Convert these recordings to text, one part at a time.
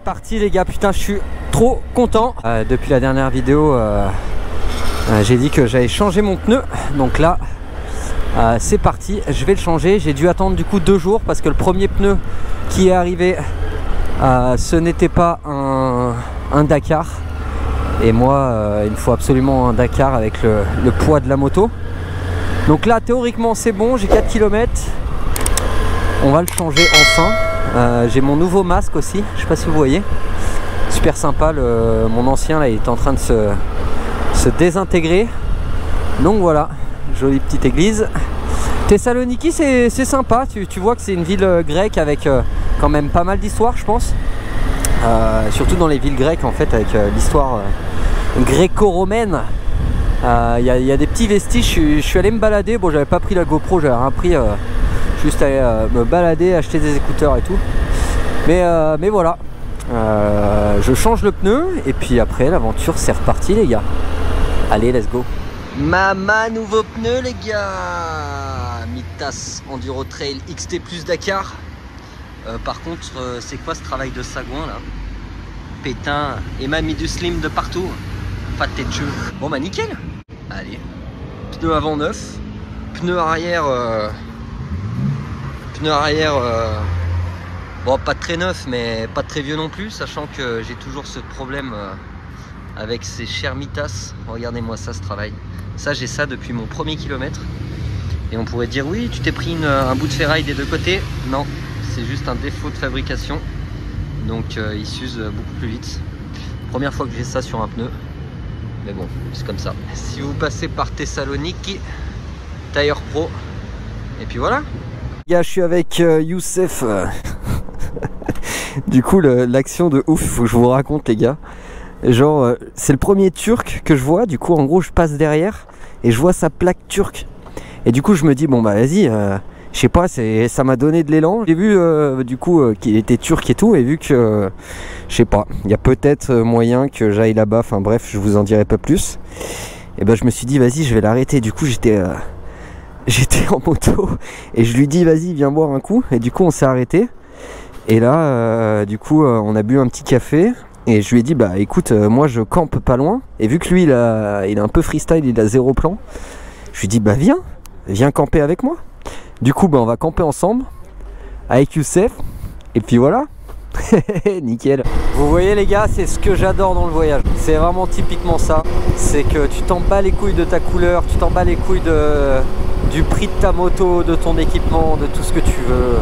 parti les gars, putain je suis trop content. Depuis la dernière vidéo, j'ai dit que j'allais changer mon pneu. Donc là, c'est parti, je vais le changer. J'ai dû attendre du coup 2 jours parce que le premier pneu qui est arrivé, ce n'était pas un Dakar. Et moi, il me faut absolument un Dakar avec le poids de la moto. Donc là, théoriquement, c'est bon, j'ai 4 km. On va le changer enfin. J'ai mon nouveau masque aussi, je sais pas si vous voyez. Super sympa, mon ancien là, il est en train de se désintégrer. Donc voilà, jolie petite église. Thessaloniki, c'est sympa, tu vois que c'est une ville grecque avec quand même pas mal d'histoire, je pense. Surtout dans les villes grecques en fait, avec l'histoire gréco-romaine. Il y a des petits vestiges. Je suis allé me balader, bon j'avais pas pris la GoPro, j'avais rien pris, juste allé me balader, acheter des écouteurs et tout. Mais voilà, je change le pneu et puis après l'aventure c'est reparti les gars. Allez, let's go. Mama, nouveau pneu les gars. Mitas Enduro Trail XT plus Dakar. Par contre, c'est quoi ce travail de sagouin là? Pétain, et m'a mis du slim de partout. Pas de tête de cheveux. Bon bah nickel. Allez, pneu avant neuf, pneu arrière, bon pas très neuf mais pas très vieux non plus, sachant que j'ai toujours ce problème avec ces chers Mitas. Regardez-moi ça, ce travail. Ça, j'ai ça depuis mon premier kilomètre. Et on pourrait dire oui, tu t'es pris un bout de ferraille des deux côtés. Non, c'est juste un défaut de fabrication. Donc il s'use beaucoup plus vite. Première fois que j'ai ça sur un pneu. Mais bon, c'est comme ça. Si vous passez par Thessaloniki, Tire Pro. Et puis voilà. Les gars, je suis avec Youssef. Du coup, l'action de ouf, il faut que je vous raconte les gars. Genre, c'est le premier turc que je vois. Du coup, en gros, je passe derrière et je vois sa plaque turque. Et du coup, je me dis, bon bah vas-y, je sais pas, ça m'a donné de l'élan. J'ai vu du coup qu'il était turc et tout, et vu que je sais pas, il y a peut-être moyen que j'aille là-bas. Enfin bref, je vous en dirai pas plus. Et ben je me suis dit vas-y, je vais l'arrêter. Du coup j'étais en moto et je lui dis vas-y, viens boire un coup. Et du coup on s'est arrêté. Et là du coup on a bu un petit café. Et je lui ai dit bah écoute, moi je campe pas loin. Et vu que lui il a un peu freestyle, il a 0 plan. Je lui dis bah viens camper avec moi. Du coup bah on va camper ensemble avec Youssef. Et puis voilà. Nickel. Vous voyez les gars, c'est ce que j'adore dans le voyage. C'est vraiment typiquement ça. C'est que tu t'en bats les couilles de ta couleur, tu t'en bats les couilles du prix de ta moto, de ton équipement, de tout ce que tu veux.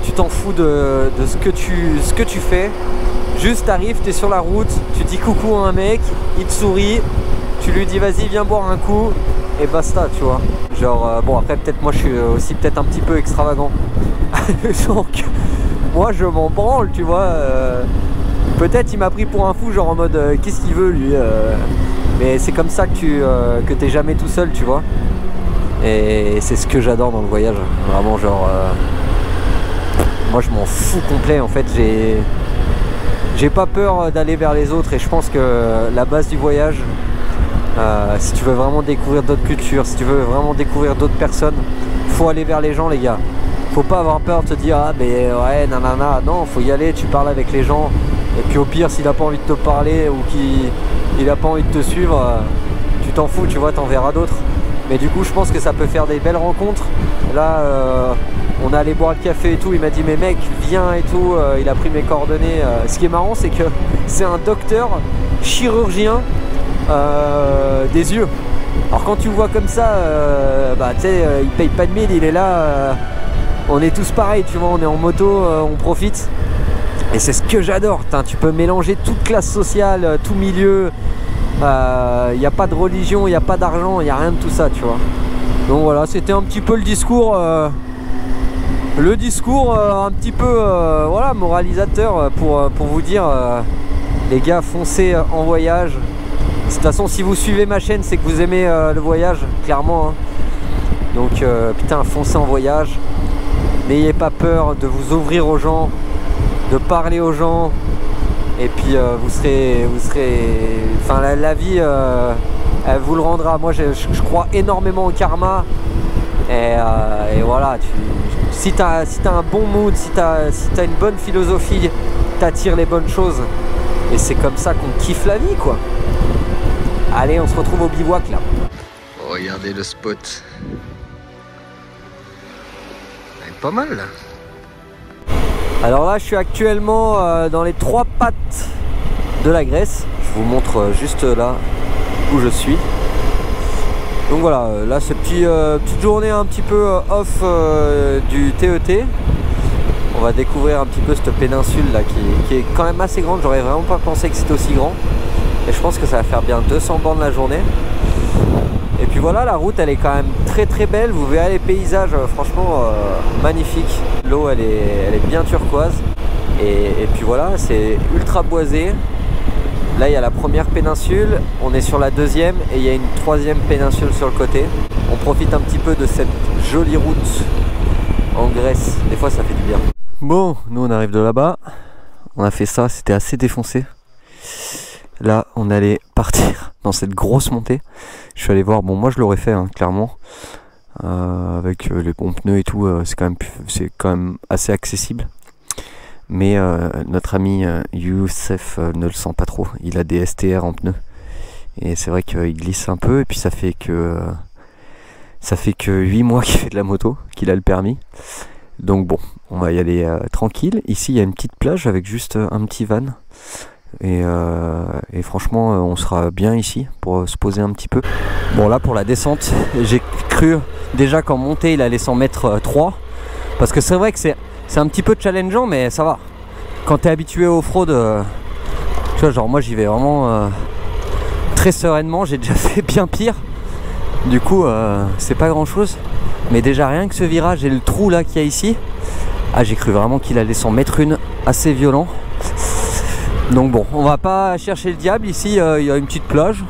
Tu t'en fous de ce que tu fais. Juste t'arrives, t'es sur la route, tu dis coucou à un mec, il te sourit, tu lui dis vas-y viens boire un coup et basta, tu vois. Genre bon après peut-être moi je suis aussi peut-être un petit peu extravagant. Donc moi je m'en branle, tu vois. Peut-être il m'a pris pour un fou, genre en mode qu'est-ce qu'il veut lui. Mais c'est comme ça que t'es jamais tout seul, tu vois. Et c'est ce que j'adore dans le voyage. Vraiment genre moi je m'en fous complet en fait. J'ai pas peur d'aller vers les autres et je pense que la base du voyage, si tu veux vraiment découvrir d'autres cultures, si tu veux vraiment découvrir d'autres personnes, faut aller vers les gens les gars. Faut pas avoir peur de te dire ah mais ouais nanana, non, faut y aller, tu parles avec les gens et puis au pire s'il a pas envie de te parler ou qu'il a pas envie de te suivre, tu t'en fous, tu vois, t'en verras d'autres. Mais du coup je pense que ça peut faire des belles rencontres. Là on est allé boire le café et tout, il m'a dit mais mec viens et tout, il a pris mes coordonnées. Ce qui est marrant c'est que c'est un docteur chirurgien des yeux. Alors quand tu le vois comme ça, bah tu sais il paye pas de mille, il est là, on est tous pareils, tu vois, on est en moto, on profite. Et c'est ce que j'adore, tu peux mélanger toute classe sociale, tout milieu. Il n'y a pas de religion, il n'y a pas d'argent, il n'y a rien de tout ça, tu vois. Donc voilà, c'était un petit peu le discours un petit peu voilà, moralisateur pour vous dire les gars, foncez en voyage. De toute façon si vous suivez ma chaîne c'est que vous aimez le voyage, clairement hein. Donc putain, foncez en voyage. N'ayez pas peur de vous ouvrir aux gens, de parler aux gens. Et puis vous serez enfin la vie elle vous le rendra. Moi je crois énormément au karma. Et voilà, si t'as un bon mood, si t'as une bonne philosophie, t'attires les bonnes choses. Et c'est comme ça qu'on kiffe la vie, quoi. Allez, on se retrouve au bivouac là. Regardez le spot. C'est pas mal là. Alors là, je suis actuellement dans les 3 pattes de la Grèce. Je vous montre juste là où je suis. Donc voilà, là c'est petite journée un petit peu off du TET. On va découvrir un petit peu cette péninsule là qui est quand même assez grande. J'aurais vraiment pas pensé que c'était aussi grand. Et je pense que ça va faire bien 200 bornes la journée. Et puis voilà, la route elle est quand même très très belle. Vous verrez les paysages franchement magnifiques. L'eau elle est bien turquoise. Et puis voilà, c'est ultra boisé. Là il y a la première péninsule, on est sur la deuxième et il y a une troisième péninsule sur le côté. On profite un petit peu de cette jolie route en Grèce, des fois ça fait du bien. Bon, nous on arrive de là-bas, on a fait ça, c'était assez défoncé. Là on allait partir dans cette grosse montée. Je suis allé voir, bon moi je l'aurais fait hein, clairement. Avec les bons pneus et tout, c'est quand même assez accessible. Mais notre ami Youssef ne le sent pas trop. Il a des STR en pneus. Et c'est vrai qu'il glisse un peu. Et puis ça fait que 8 mois qu'il fait de la moto, qu'il a le permis. Donc bon, on va y aller tranquille. Ici il y a une petite plage avec juste un petit van. Et franchement on sera bien ici pour se poser un petit peu. Bon là pour la descente, j'ai cru déjà qu'en montée il allait s'en mettre 3. Parce que c'est vrai que c'est un petit peu challengeant, mais ça va. Quand t'es habitué au off-road, tu vois, genre moi j'y vais vraiment très sereinement. J'ai déjà fait bien pire. Du coup, c'est pas grand chose. Mais déjà rien que ce virage et le trou là qu'il y a ici, ah j'ai cru vraiment qu'il allait s'en mettre une assez violent. Donc bon, on va pas chercher le diable. Ici, il y a une petite plage.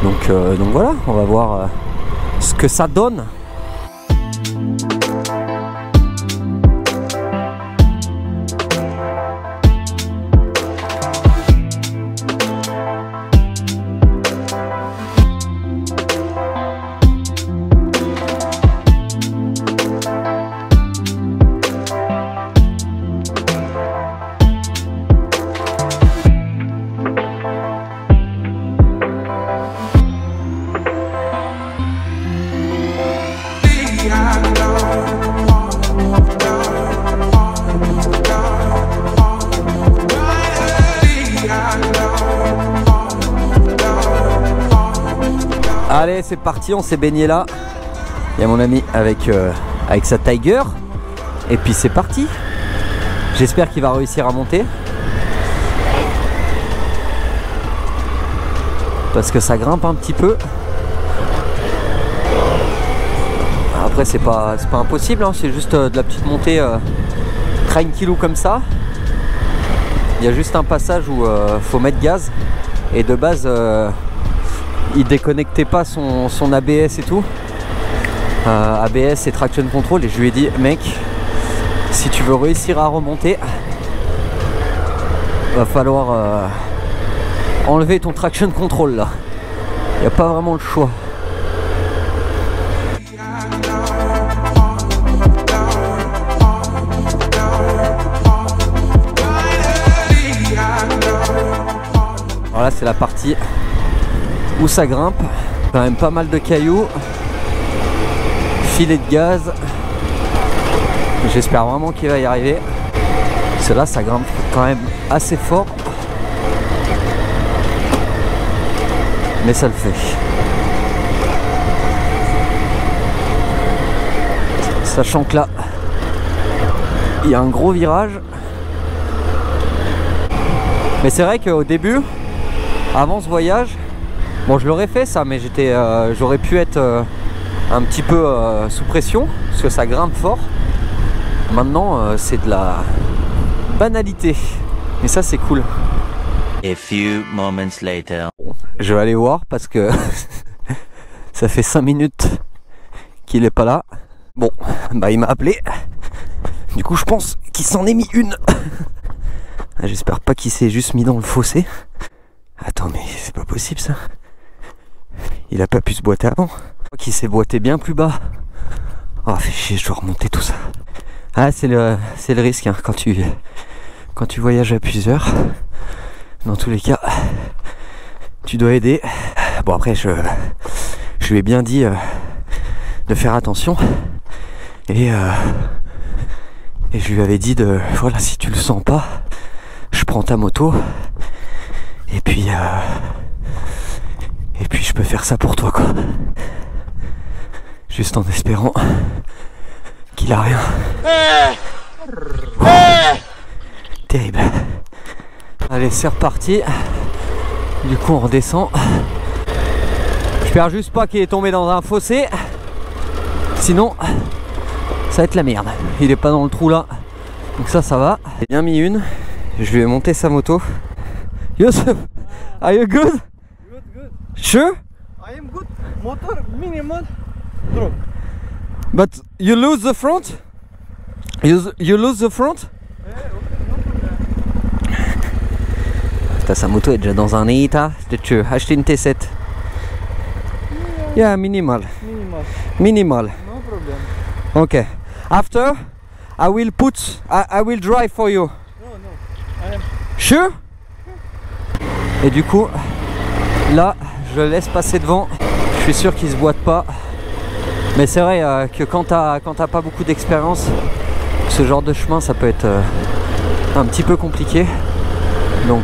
Donc voilà, on va voir ce que ça donne. Allez, c'est parti, on s'est baigné là. Il y a mon ami avec sa Tiger. Et puis c'est parti. J'espère qu'il va réussir à monter. Parce que ça grimpe un petit peu. Après c'est pas impossible, hein. C'est juste de la petite montée tranquillou comme ça. Il y a juste un passage où faut mettre gaz. Et de base il déconnectait pas son ABS et tout. ABS et traction control. Et je lui ai dit, mec, si tu veux réussir à remonter, va falloir enlever ton traction control là. Il n'y a pas vraiment le choix. Alors là c'est la partie où ça grimpe, quand même pas mal de cailloux, filet de gaz. J'espère vraiment qu'il va y arriver. Parce que là ça grimpe quand même assez fort. Mais ça le fait. Sachant que là, il y a un gros virage. Mais c'est vrai qu'au début, avant ce voyage, bon je l'aurais fait ça, mais j'aurais pu être un petit peu sous pression, parce que ça grimpe fort. Maintenant c'est de la banalité. Et ça c'est cool. A few moments later. Je vais aller voir parce que ça fait 5 minutes qu'il est pas là. Bon, bah il m'a appelé. Du coup je pense qu'il s'en est mis une. J'espère pas qu'il s'est juste mis dans le fossé. Attends, mais c'est pas possible ça. Il a pas pu se boiter avant. Je crois qu'il s'est boité bien plus bas. Oh fait chier, je dois remonter tout ça. Ah c'est le risque hein, quand tu quand tu voyages à plusieurs, dans tous les cas, tu dois aider. Bon après je lui ai bien dit de faire attention et je lui avais dit de voilà, si tu le sens pas, je prends ta moto et puis je peux faire ça pour toi quoi. Juste en espérant qu'il a rien. Terrible. Allez, c'est reparti. Du coup on redescend. J'espère juste pas qu'il est tombé dans un fossé. Sinon ça va être la merde. Il est pas dans le trou là. Donc ça va. J'ai bien mis une. Je lui ai monté sa moto. Youssef, are you good? Good. Sure? I am good. Motor minimal drop. But you lose the front? You lose the front? Putain, sa moto est déjà dans un état de tuer. Acheter une T7. Yeah, minimal. Minimal. No problem. Okay. After, I will drive for you. No. I am. Sure? Et du coup, là, je le laisse passer devant. Je suis sûr qu'il se boite pas. Mais c'est vrai que quand t'as pas beaucoup d'expérience, ce genre de chemin, ça peut être un petit peu compliqué. Donc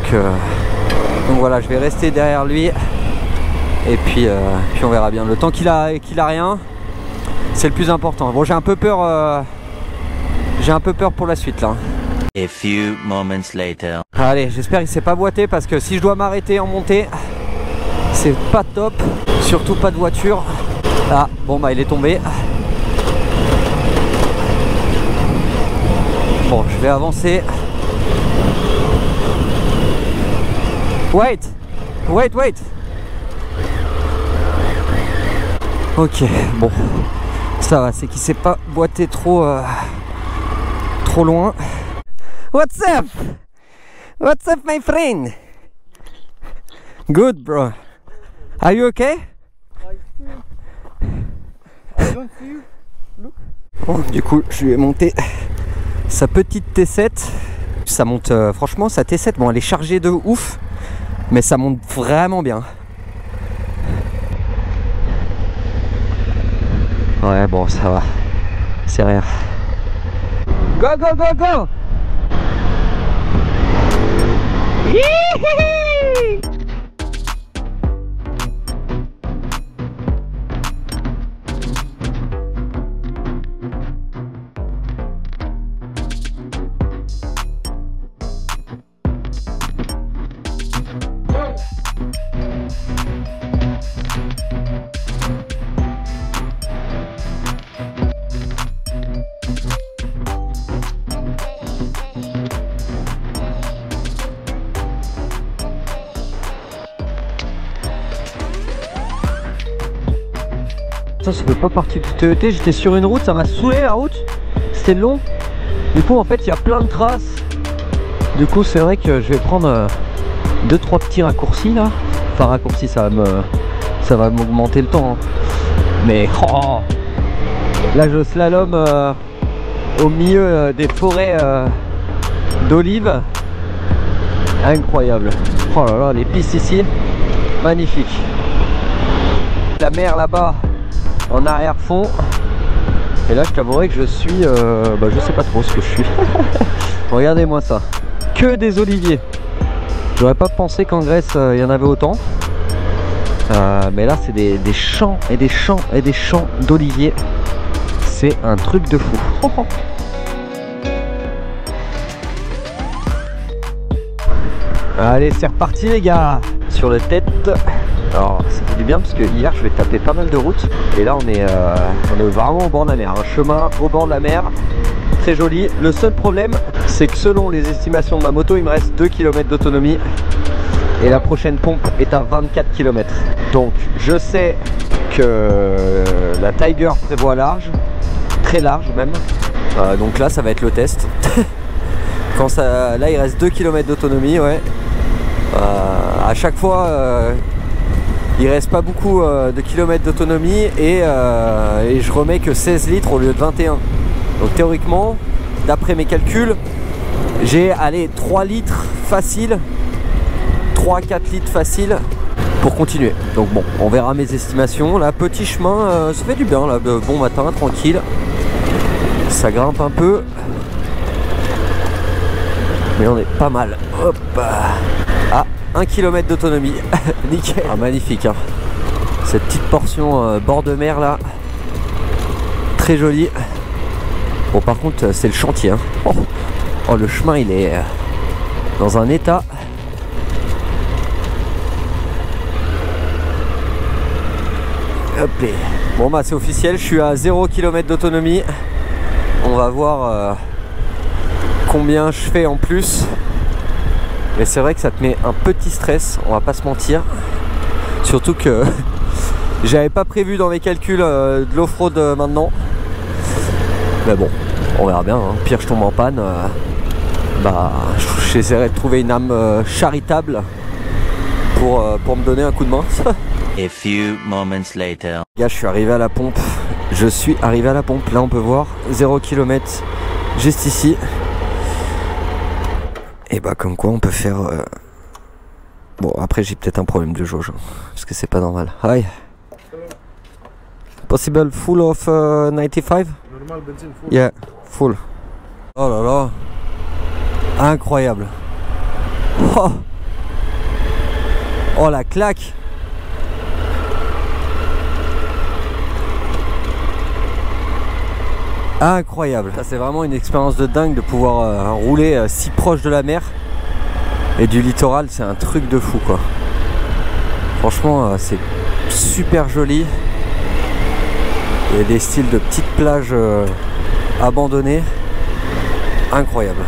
voilà, je vais rester derrière lui. Et puis on verra bien. Le temps qu'il a rien, c'est le plus important. Bon, j'ai un peu peur pour la suite là. A few moments later. Allez, j'espère qu'il s'est pas boité parce que si je dois m'arrêter en montée, c'est pas top. Surtout pas de voiture. Ah, bon bah il est tombé. Bon, je vais avancer. Wait. Ok, bon. Ça va, c'est qu'il s'est pas boité trop loin. What's up? What's up, my friend? Good, bro. Are you okay? I don't see you. Look. Bon, du coup, je lui ai monté sa petite T7. Ça monte, franchement, sa T7, bon, elle est chargée de ouf, mais ça monte vraiment bien. Ouais, bon, ça va. C'est rien. Go, go, go, go! Hihihi! Ça fait pas partie du TET, j'étais sur une route, ça m'a saoulé la route, c'était long. Du coup en fait il y a plein de traces. Du coup c'est vrai que je vais prendre 2-3 petits raccourcis là. Enfin raccourcis, ça va m'augmenter le temps hein. Mais oh, là je slalom au milieu des forêts d'olives. Incroyable. Oh là là, les pistes ici, magnifique. La mer là-bas en arrière-fond. Et là je t'avouerai que je suis je sais pas trop ce que je suis. Regardez-moi ça, que des oliviers. J'aurais pas pensé qu'en Grèce il y en avait autant, mais là c'est des champs et des champs et des champs d'oliviers. C'est un truc de fou. Allez, c'est reparti les gars, sur la tête. Alors ça fait du bien parce que hier je vais taper pas mal de routes et là on est vraiment au bord de la mer, un chemin au bord de la mer, très joli. Le seul problème c'est que selon les estimations de ma moto il me reste 2 km d'autonomie et la prochaine pompe est à 24 km. Donc je sais que la Tiger prévoit large, très large même, donc là ça va être le test. Quand ça, là il reste 2 km d'autonomie, ouais. À chaque fois il reste pas beaucoup de kilomètres d'autonomie et je remets que 16 litres au lieu de 21. Donc théoriquement, d'après mes calculs, J'ai allez 3 litres facile, 3-4 litres facile pour continuer. Donc bon, on verra mes estimations. Là, petit chemin, ça fait du bien là, bon matin, tranquille. Ça grimpe un peu. Mais on est pas mal. Hop. Ah, 1 km d'autonomie. Nickel. Ah, magnifique hein. Cette petite portion bord de mer là. Très jolie. Bon par contre c'est le chantier hein. Oh, le chemin il est dans un état. Hop là. Bon bah c'est officiel, je suis à 0 km d'autonomie. On va voir combien je fais en plus. Mais c'est vrai que ça te met un petit stress, on va pas se mentir. Surtout que j'avais pas prévu dans mes calculs de l'off-road maintenant. Mais bon, on verra bien, hein. Pire je tombe en panne, bah j'essaierai de trouver une âme charitable pour me donner un coup de main. A few moments later. Gars, je suis arrivé à la pompe. Je suis arrivé à la pompe. Là on peut voir 0 km juste ici. Et bah comme quoi on peut faire... Bon après j'ai peut-être un problème de jauge, parce que c'est pas normal. Hi. Possible full of 95? Normal benzine full. Yeah, full. Oh là là. Incroyable. Oh, oh la claque. Incroyable. Ça c'est vraiment une expérience de dingue de pouvoir rouler si proche de la mer et du littoral, c'est un truc de fou quoi. Franchement c'est super joli. Il y a des styles de petites plages abandonnées. Incroyable.